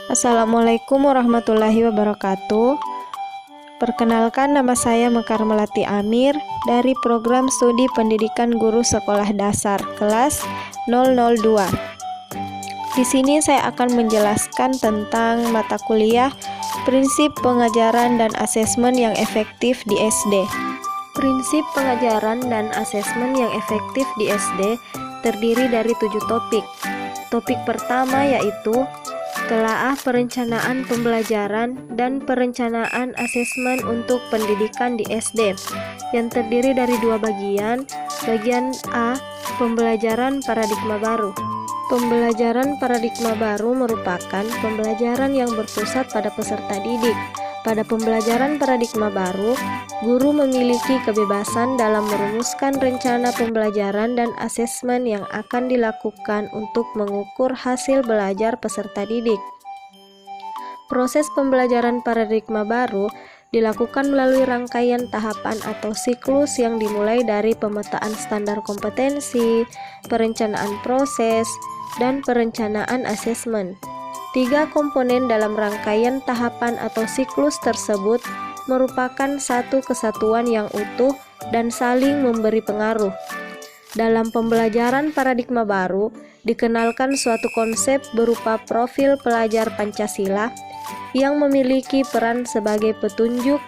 Assalamualaikum warahmatullahi wabarakatuh. Perkenalkan, nama saya Mekar Melati Amir dari Program Studi Pendidikan Guru Sekolah Dasar kelas 002. Di sini saya akan menjelaskan tentang mata kuliah Prinsip Pengajaran dan Asesmen yang Efektif di SD. Prinsip pengajaran dan asesmen yang efektif di SD terdiri dari 7 topik. Topik pertama yaitu telaah perencanaan pembelajaran dan perencanaan asesmen untuk pendidikan di SD, yang terdiri dari 2 bagian. Bagian A, pembelajaran paradigma baru. Pembelajaran paradigma baru merupakan pembelajaran yang berpusat pada peserta didik. Pada pembelajaran paradigma baru, guru memiliki kebebasan dalam merumuskan rencana pembelajaran dan asesmen yang akan dilakukan untuk mengukur hasil belajar peserta didik. Proses pembelajaran paradigma baru dilakukan melalui rangkaian tahapan atau siklus yang dimulai dari pemetaan standar kompetensi, perencanaan proses, dan perencanaan asesmen. 3 komponen dalam rangkaian tahapan atau siklus tersebut merupakan satu kesatuan yang utuh dan saling memberi pengaruh. Dalam pembelajaran paradigma baru, dikenalkan suatu konsep berupa profil pelajar Pancasila yang memiliki peran sebagai petunjuk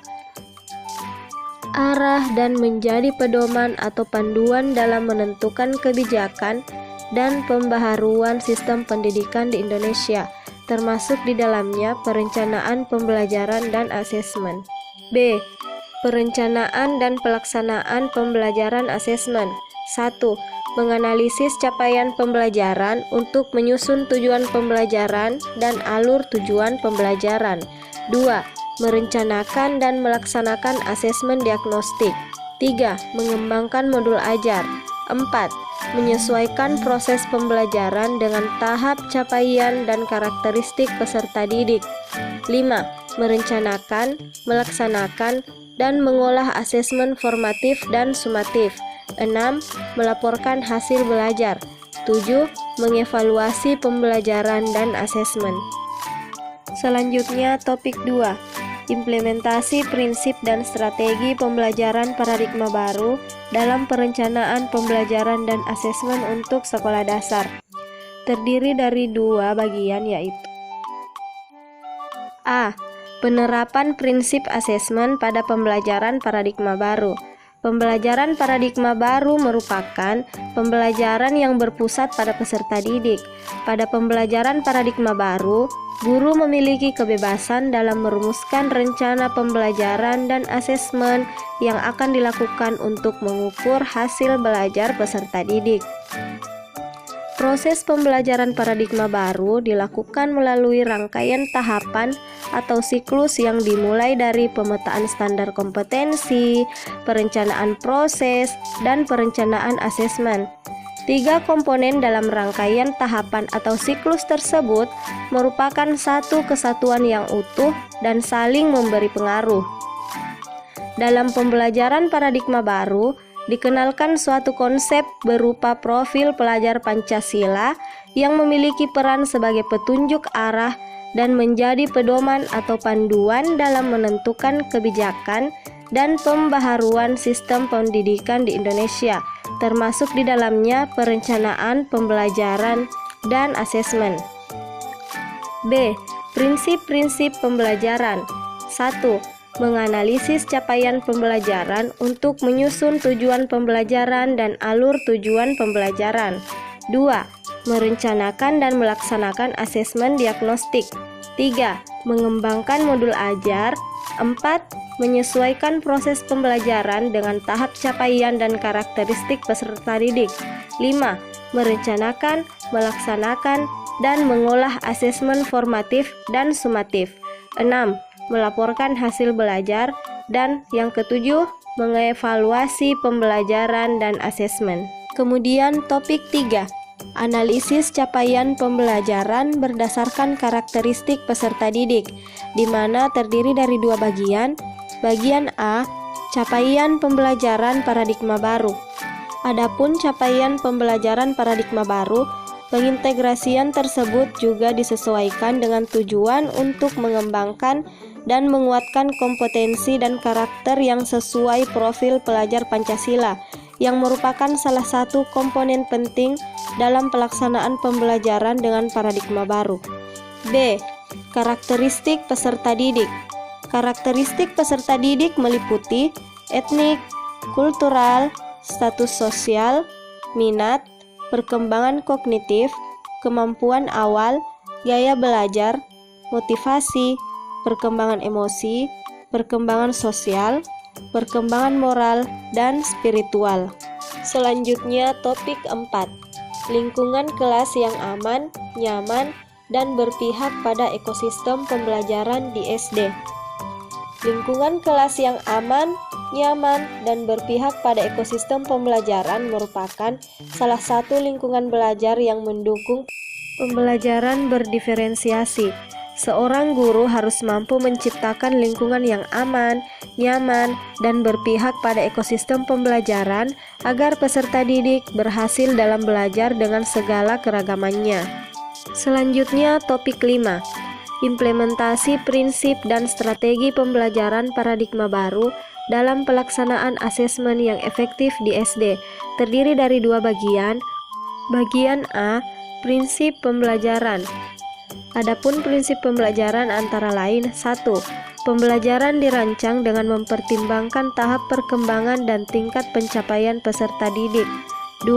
arah dan menjadi pedoman atau panduan dalam menentukan kebijakan dan pembaharuan sistem pendidikan di Indonesia, termasuk di dalamnya perencanaan pembelajaran dan asesmen. B. Perencanaan dan pelaksanaan pembelajaran asesmen. 1. Menganalisis capaian pembelajaran untuk menyusun tujuan pembelajaran dan alur tujuan pembelajaran. 2. Merencanakan dan melaksanakan asesmen diagnostik. 3. Mengembangkan modul ajar. 4. Menyesuaikan proses pembelajaran dengan tahap capaian dan karakteristik peserta didik. 5. Merencanakan, melaksanakan, dan mengolah asesmen formatif dan sumatif. 6. Melaporkan hasil belajar. 7. Mengevaluasi pembelajaran dan asesmen. Selanjutnya, topik 2. Implementasi prinsip dan strategi pembelajaran paradigma baru dalam perencanaan pembelajaran dan asesmen untuk sekolah dasar. Terdiri dari 2 bagian yaitu A. Penerapan prinsip asesmen pada pembelajaran paradigma baru. Pembelajaran paradigma baru merupakan pembelajaran yang berpusat pada peserta didik. Pada pembelajaran paradigma baru, guru memiliki kebebasan dalam merumuskan rencana pembelajaran dan asesmen yang akan dilakukan untuk mengukur hasil belajar peserta didik. Proses pembelajaran paradigma baru dilakukan melalui rangkaian tahapan atau siklus yang dimulai dari pemetaan standar kompetensi, perencanaan proses, dan perencanaan asesmen. 3 komponen dalam rangkaian tahapan atau siklus tersebut merupakan satu kesatuan yang utuh dan saling memberi pengaruh. Dalam pembelajaran paradigma baru, dikenalkan suatu konsep berupa profil pelajar Pancasila yang memiliki peran sebagai petunjuk arah dan menjadi pedoman atau panduan dalam menentukan kebijakan dan pembaharuan sistem pendidikan di Indonesia, termasuk di dalamnya perencanaan pembelajaran dan asesmen. B. Prinsip-prinsip pembelajaran. 1. Menganalisis capaian pembelajaran untuk menyusun tujuan pembelajaran dan alur tujuan pembelajaran. 2. Merencanakan dan melaksanakan asesmen diagnostik. 3. Mengembangkan modul ajar. 4. Menyesuaikan proses pembelajaran dengan tahap capaian dan karakteristik peserta didik. 5. Merencanakan, melaksanakan, dan mengolah asesmen formatif dan sumatif. 6. Melaporkan hasil belajar. Dan yang ketujuh, mengevaluasi pembelajaran dan asesmen. Kemudian topik 3. Analisis capaian pembelajaran berdasarkan karakteristik peserta didik, di mana terdiri dari 2 bagian. Bagian A, capaian pembelajaran paradigma baru. Adapun capaian pembelajaran paradigma baru Pengintegrasian tersebut juga disesuaikan dengan tujuan untuk mengembangkan dan menguatkan kompetensi dan karakter yang sesuai profil pelajar Pancasila, yang merupakan salah satu komponen penting dalam pelaksanaan pembelajaran dengan paradigma baru. B. Karakteristik peserta didik. Karakteristik peserta didik meliputi etnik, kultural, status sosial, minat, perkembangan kognitif, kemampuan awal, gaya belajar, motivasi, perkembangan emosi, perkembangan sosial, perkembangan moral, dan spiritual. Selanjutnya topik 4. Lingkungan kelas yang aman, nyaman, dan berpihak pada ekosistem pembelajaran di SD. Lingkungan kelas yang aman, nyaman, dan berpihak pada ekosistem pembelajaran merupakan salah satu lingkungan belajar yang mendukung pembelajaran berdiferensiasi. Seorang guru harus mampu menciptakan lingkungan yang aman, nyaman, dan berpihak pada ekosistem pembelajaran agar peserta didik berhasil dalam belajar dengan segala keragamannya. Selanjutnya topik 5. Implementasi prinsip dan strategi pembelajaran paradigma baru dalam pelaksanaan asesmen yang efektif di SD. Terdiri dari 2 bagian. Bagian A, prinsip pembelajaran. Adapun prinsip pembelajaran antara lain: 1. Pembelajaran dirancang dengan mempertimbangkan tahap perkembangan dan tingkat pencapaian peserta didik. 2.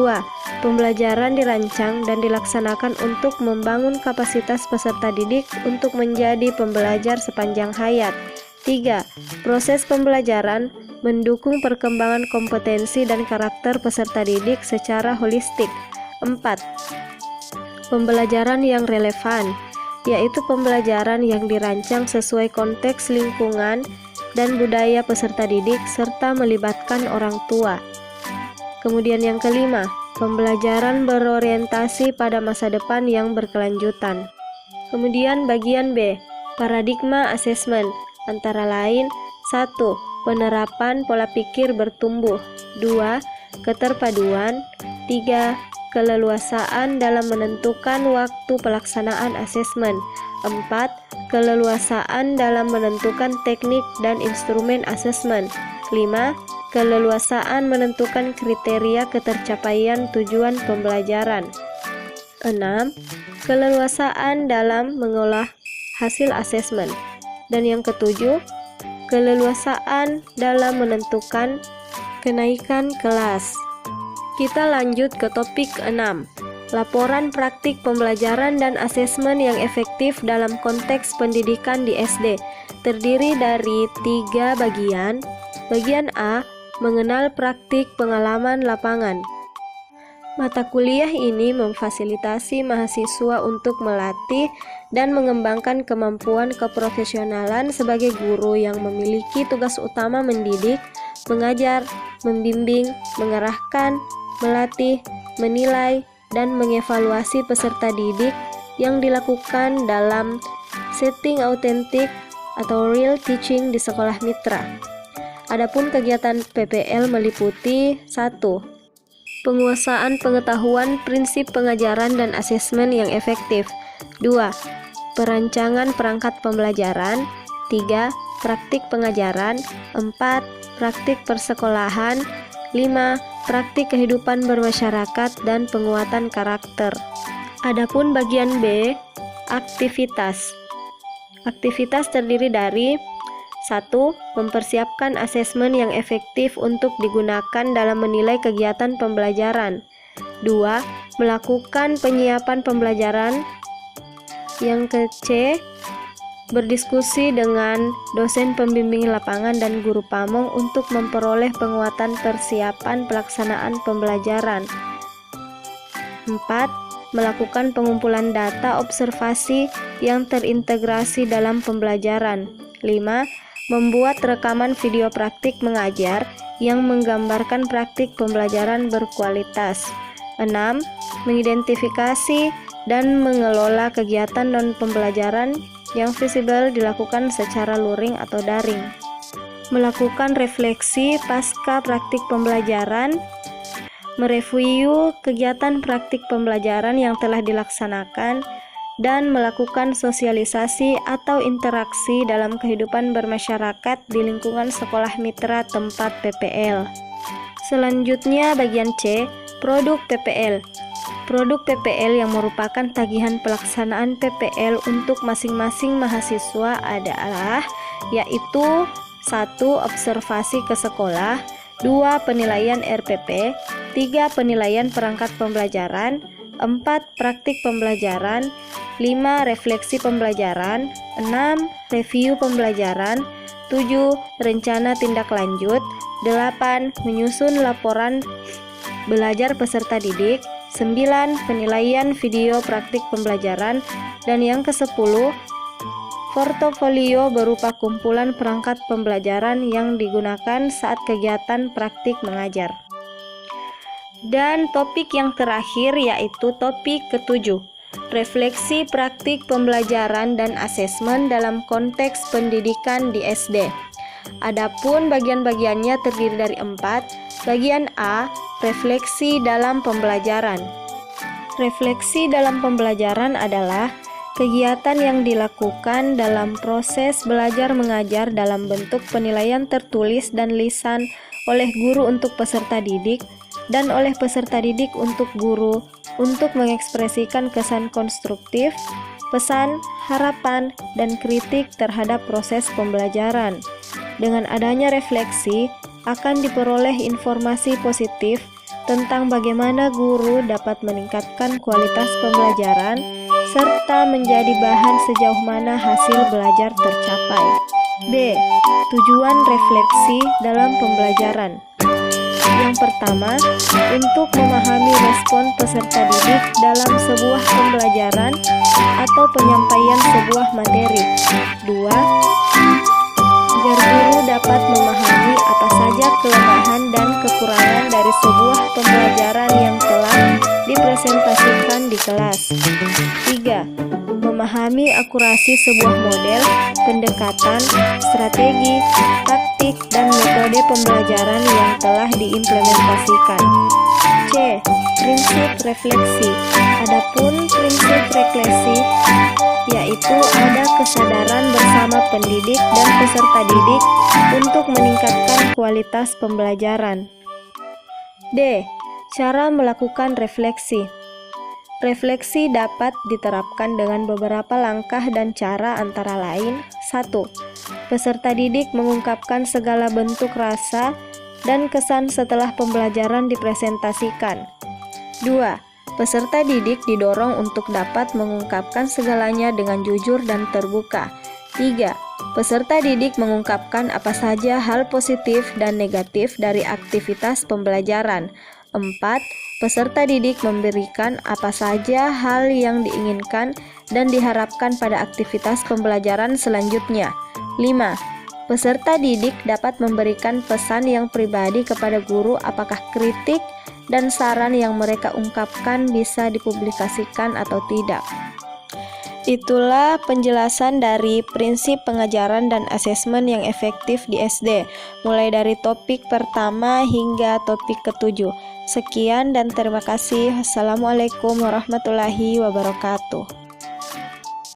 Pembelajaran dirancang dan dilaksanakan untuk membangun kapasitas peserta didik untuk menjadi pembelajar sepanjang hayat. 3. Proses pembelajaran mendukung perkembangan kompetensi dan karakter peserta didik secara holistik. 4. Pembelajaran yang relevan, yaitu pembelajaran yang dirancang sesuai konteks lingkungan dan budaya peserta didik serta melibatkan orang tua. Kemudian yang kelima, pembelajaran berorientasi pada masa depan yang berkelanjutan. Kemudian bagian B, paradigma asesmen, antara lain: 1. Penerapan pola pikir bertumbuh. 2. Keterpaduan. 3. Keleluasaan dalam menentukan waktu pelaksanaan asesmen. 4. Keleluasaan dalam menentukan teknik dan instrumen asesmen. 5. Keleluasaan menentukan kriteria ketercapaian tujuan pembelajaran. 6. Keleluasaan dalam mengolah hasil asesmen. Dan yang ketujuh, keleluasaan dalam menentukan kenaikan kelas. Kita lanjut ke topik 6. Laporan praktik pembelajaran dan asesmen yang efektif dalam konteks pendidikan di SD. Terdiri dari 3 bagian. Bagian A, mengenal praktik pengalaman lapangan. Mata kuliah ini memfasilitasi mahasiswa untuk melatih dan mengembangkan kemampuan keprofesionalan sebagai guru yang memiliki tugas utama mendidik, mengajar, membimbing, mengarahkan, melatih, menilai, dan mengevaluasi peserta didik yang dilakukan dalam setting autentik atau real teaching di sekolah mitra. Adapun kegiatan PPL meliputi: 1. Penguasaan pengetahuan prinsip pengajaran dan asesmen yang efektif. 2. Perancangan perangkat pembelajaran. 3. Praktik pengajaran. 4. Praktik persekolahan. 5. Praktik kehidupan bermasyarakat dan penguatan karakter. Adapun bagian B, aktivitas. Aktivitas terdiri dari: 1. Mempersiapkan asesmen yang efektif untuk digunakan dalam menilai kegiatan pembelajaran. 2. Melakukan penyiapan pembelajaran. Yang ke-C, berdiskusi dengan dosen pembimbing lapangan dan guru pamong untuk memperoleh penguatan persiapan pelaksanaan pembelajaran. 4. Melakukan pengumpulan data observasi yang terintegrasi dalam pembelajaran. 5. Membuat rekaman video praktik mengajar yang menggambarkan praktik pembelajaran berkualitas. 6. Mengidentifikasi dan mengelola kegiatan non-pembelajaran yang visible dilakukan secara luring atau daring. Melakukan refleksi pasca praktik pembelajaran. mereview kegiatan praktik pembelajaran yang telah dilaksanakan, dan melakukan sosialisasi atau interaksi dalam kehidupan bermasyarakat di lingkungan sekolah mitra tempat PPL. Selanjutnya bagian C, produk PPL. Produk PPL yang merupakan tagihan pelaksanaan PPL untuk masing-masing mahasiswa adalah yaitu 1. Observasi ke sekolah, 2. Penilaian RPP, 3. Penilaian perangkat pembelajaran, 4. Praktik pembelajaran, 5. Refleksi pembelajaran, 6. Review pembelajaran, 7. Rencana tindak lanjut, 8. Menyusun laporan belajar peserta didik, 9. Penilaian video praktik pembelajaran, dan yang ke-10, portofolio berupa kumpulan perangkat pembelajaran yang digunakan saat kegiatan praktik mengajar. Dan topik yang terakhir yaitu topik ke-7, refleksi praktik pembelajaran dan asesmen dalam konteks pendidikan di SD. Adapun bagian-bagiannya terdiri dari 4. Bagian A, refleksi dalam pembelajaran. Refleksi dalam pembelajaran adalah kegiatan yang dilakukan dalam proses belajar mengajar dalam bentuk penilaian tertulis dan lisan oleh guru untuk peserta didik dan oleh peserta didik untuk guru untuk mengekspresikan kesan konstruktif, pesan, harapan, dan kritik terhadap proses pembelajaran. Dengan adanya refleksi, akan diperoleh informasi positif tentang bagaimana guru dapat meningkatkan kualitas pembelajaran serta menjadi bahan sejauh mana hasil belajar tercapai. B. Tujuan refleksi dalam pembelajaran. Yang pertama, untuk memahami respon peserta didik dalam sebuah pembelajaran atau penyampaian sebuah materi. 2. Agar guru dapat memahami apa saja kelemahan dan kekurangan dari sebuah pembelajaran yang telah dipresentasikan di kelas. 3. Memahami akurasi sebuah model, pendekatan, strategi, taktik, dan metode pembelajaran yang telah diimplementasikan. C. Prinsip refleksi. Adapun prinsip refleksi yaitu ada kesadaran bersama pendidik dan peserta didik untuk meningkatkan kualitas pembelajaran. D. Cara melakukan refleksi. Refleksi dapat diterapkan dengan beberapa langkah dan cara antara lain. 1. Peserta didik mengungkapkan segala bentuk rasa dan kesan setelah pembelajaran dipresentasikan. 2. Peserta didik didorong untuk dapat mengungkapkan segalanya dengan jujur dan terbuka. 3. Peserta didik mengungkapkan apa saja hal positif dan negatif dari aktivitas pembelajaran. 4. Peserta didik memberikan apa saja hal yang diinginkan dan diharapkan pada aktivitas pembelajaran selanjutnya. 5. Peserta didik dapat memberikan pesan yang pribadi kepada guru apakah kritik dan saran yang mereka ungkapkan bisa dipublikasikan atau tidak. Itulah penjelasan dari prinsip pengajaran dan asesmen yang efektif di SD, mulai dari topik pertama hingga topik ke-7. Sekian dan terima kasih. Wassalamualaikum warahmatullahi wabarakatuh.